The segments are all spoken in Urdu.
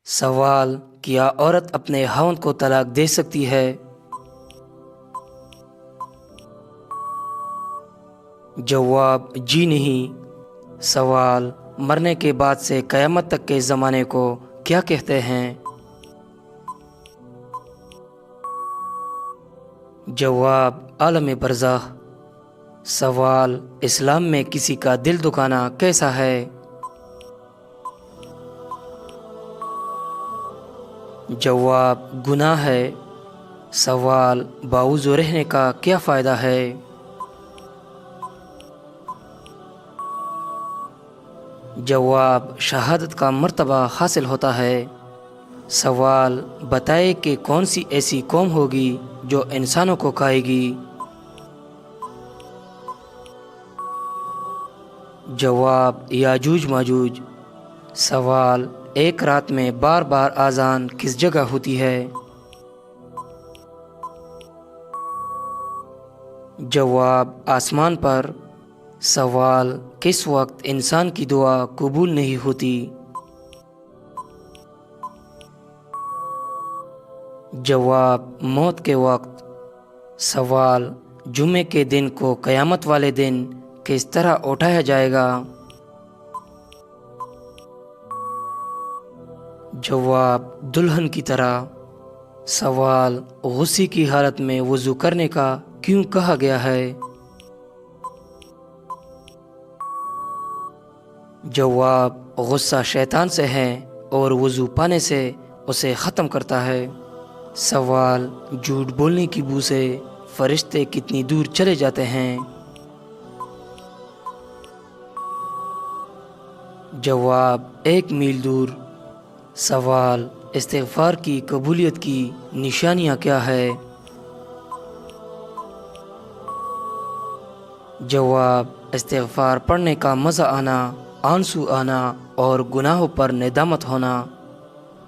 سوال: کیا عورت اپنے خاوند کو طلاق دے سکتی ہے؟ جواب: جی نہیں۔ سوال: مرنے کے بعد سے قیامت تک کے زمانے کو کیا کہتے ہیں؟ جواب: عالم برزخ۔ سوال: اسلام میں کسی کا دل دکھانا کیسا ہے؟ جواب: گناہ ہے۔ سوال: باوضو رہنے کا کیا فائدہ ہے؟ جواب: شہادت کا مرتبہ حاصل ہوتا ہے۔ سوال: بتائے کہ کون سی ایسی قوم ہوگی جو انسانوں کو کھائے گی؟ جواب: یاجوج ماجوج۔ سوال: ایک رات میں بار بار اذان کس جگہ ہوتی ہے؟ جواب: آسمان پر۔ سوال: کس وقت انسان کی دعا قبول نہیں ہوتی؟ جواب: موت کے وقت۔ سوال: جمعے کے دن کو قیامت والے دن کس طرح اٹھایا جائے گا؟ جواب: دلہن کی طرح۔ سوال: غصے کی حالت میں وضو کرنے کا کیوں کہا گیا ہے؟ جواب: غصہ شیطان سے ہے اور وضو پانے سے اسے ختم کرتا ہے۔ سوال: جھوٹ بولنے کی بو سے فرشتے کتنی دور چلے جاتے ہیں؟ جواب: 1 میل دور۔ سوال: استغفار کی قبولیت کی نشانیاں کیا ہے؟ جواب: استغفار پڑھنے کا مزہ آنا، آنسو آنا اور گناہوں پر ندامت ہونا۔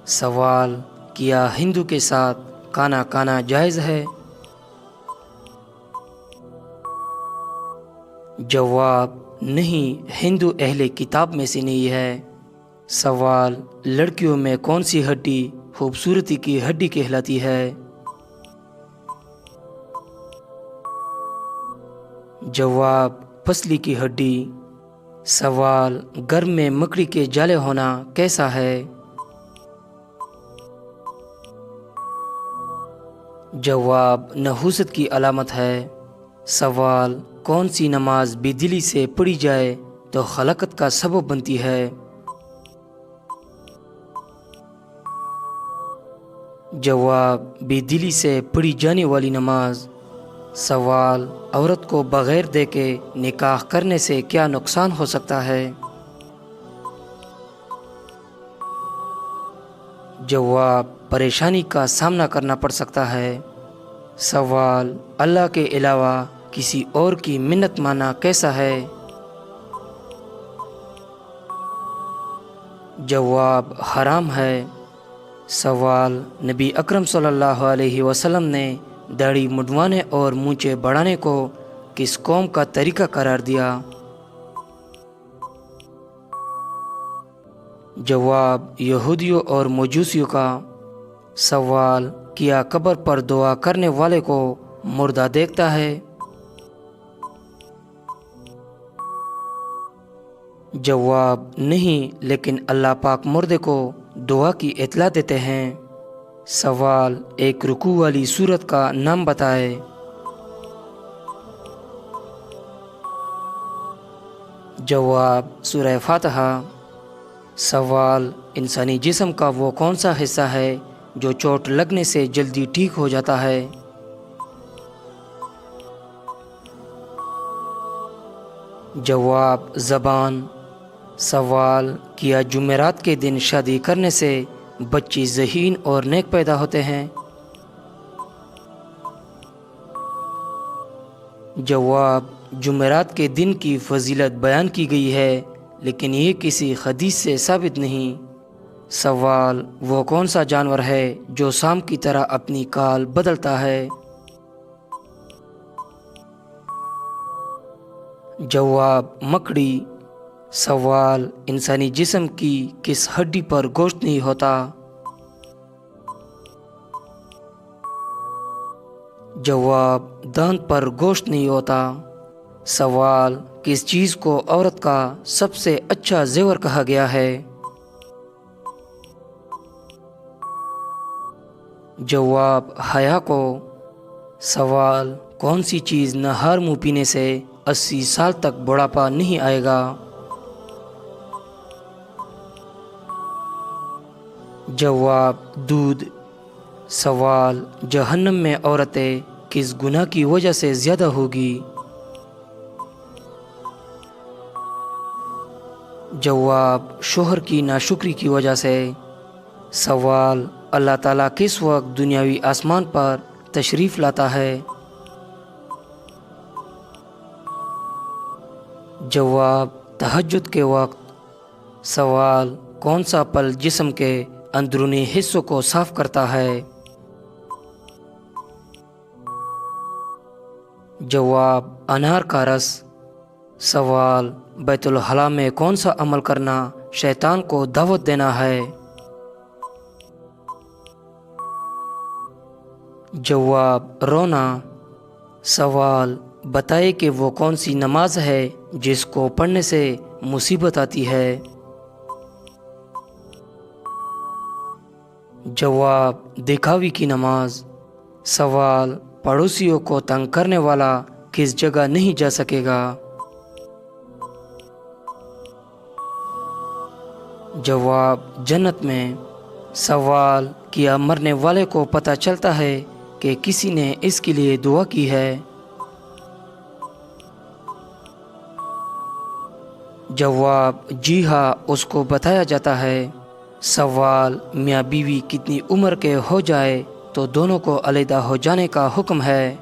سوال: کیا ہندو کے ساتھ کھانا کھانا جائز ہے؟ جواب: نہیں، ہندو اہل کتاب میں سے نہیں ہے۔ سوال: لڑکیوں میں کون سی ہڈی خوبصورتی کی ہڈی کہلاتی ہے؟ جواب: پسلی کی ہڈی۔ سوال: گھر میں مکڑی کے جالے ہونا کیسا ہے؟ جواب: نحوست کی علامت ہے۔ سوال: کون سی نماز بے دلی سے پڑھی جائے تو خلاقت کا سبب بنتی ہے؟ جواب: بے دلی سے پڑھی جانے والی نماز۔ سوال: عورت کو بغیر دیکھے نکاح کرنے سے کیا نقصان ہو سکتا ہے؟ جواب: پریشانی کا سامنا کرنا پڑ سکتا ہے۔ سوال: اللہ کے علاوہ کسی اور کی منت ماننا کیسا ہے؟ جواب: حرام ہے۔ سوال: نبی اکرم صلی اللہ علیہ وسلم نے داڑھی منڈوانے اور مونچھیں بڑھانے کو کس قوم کا طریقہ قرار دیا؟ جواب: یہودیوں اور مجوسیوں کا۔ سوال: کیا قبر پر دعا کرنے والے کو مردہ دیکھتا ہے؟ جواب: نہیں، لیکن اللہ پاک مردے کو دعا کی اطلاع دیتے ہیں۔ سوال: ایک رکوع والی سورت کا نام بتائے۔ جواب: سورہ فاتحہ۔ سوال: انسانی جسم کا وہ کون سا حصہ ہے جو چوٹ لگنے سے جلدی ٹھیک ہو جاتا ہے؟ جواب: زبان۔ سوال: کیا جمعرات کے دن شادی کرنے سے بچے ذہین اور نیک پیدا ہوتے ہیں؟ جواب: جمعرات کے دن کی فضیلت بیان کی گئی ہے لیکن یہ کسی حدیث سے ثابت نہیں۔ سوال: وہ کون سا جانور ہے جو سام کی طرح اپنی کال بدلتا ہے؟ جواب: مکڑی۔ سوال: انسانی جسم کی کس ہڈی پر گوشت نہیں ہوتا؟ جواب دانت پر گوشت نہیں ہوتا۔ سوال کس چیز کو عورت کا سب سے اچھا زیور کہا گیا ہے؟ جواب حیا کو۔ سوال کون سی چیز نہار منہ پینے سے 80 سال تک بڑھاپا نہیں آئے گا؟ جواب دودھ۔ سوال جہنم میں عورتیں کس گناہ کی وجہ سے زیادہ ہوگی؟ جواب شوہر کی ناشکری کی وجہ سے۔ سوال اللہ تعالیٰ کس وقت دنیاوی آسمان پر تشریف لاتا ہے؟ جواب تہجد کے وقت۔ سوال کون سا پھل جسم کے اندرونی حصوں کو صاف کرتا ہے؟ جواب انار کا رس۔ سوال بیت الخلاء میں کون سا عمل کرنا شیطان کو دعوت دینا ہے؟ جواب رونا۔ سوال بتائے کہ وہ کون سی نماز ہے جس کو پڑھنے سے مصیبت آتی ہے؟ جواب دکھاوی کی نماز۔ سوال پڑوسیوں کو تنگ کرنے والا کس جگہ نہیں جا سکے گا؟ جواب جنت میں۔ سوال کیا مرنے والے کو پتہ چلتا ہے کہ کسی نے اس کے لیے دعا کی ہے؟ جواب جی ہاں، اس کو بتایا جاتا ہے۔ سوال میاں بیوی کتنی عمر کے ہو جائے تو دونوں کو علیحدہ ہو جانے کا حکم ہے؟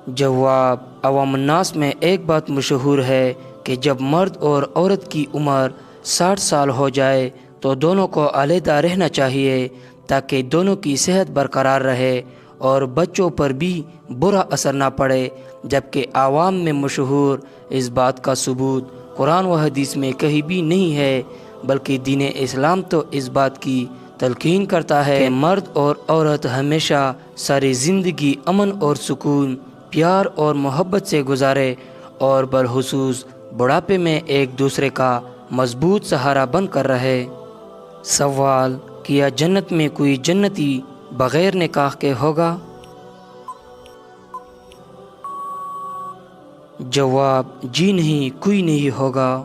جواب عوام الناس میں ایک بات مشہور ہے کہ جب مرد اور عورت کی عمر 60 سال ہو جائے تو دونوں کو علیحدہ رہنا چاہیے تاکہ دونوں کی صحت برقرار رہے اور بچوں پر بھی برا اثر نہ پڑے، جبکہ عوام میں مشہور اس بات کا ثبوت قرآن و حدیث میں کہیں بھی نہیں ہے، بلکہ دین اسلام تو اس بات کی تلقین کرتا ہے کہ مرد اور عورت ہمیشہ ساری زندگی امن اور سکون، پیار اور محبت سے گزارے اور بالخصوص بڑھاپے میں ایک دوسرے کا مضبوط سہارا بن کر رہے۔ سوال کیا جنت میں کوئی جنتی بغیر نکاح کے ہوگا؟ جواب جی نہیں، کوئی نہیں ہوگا۔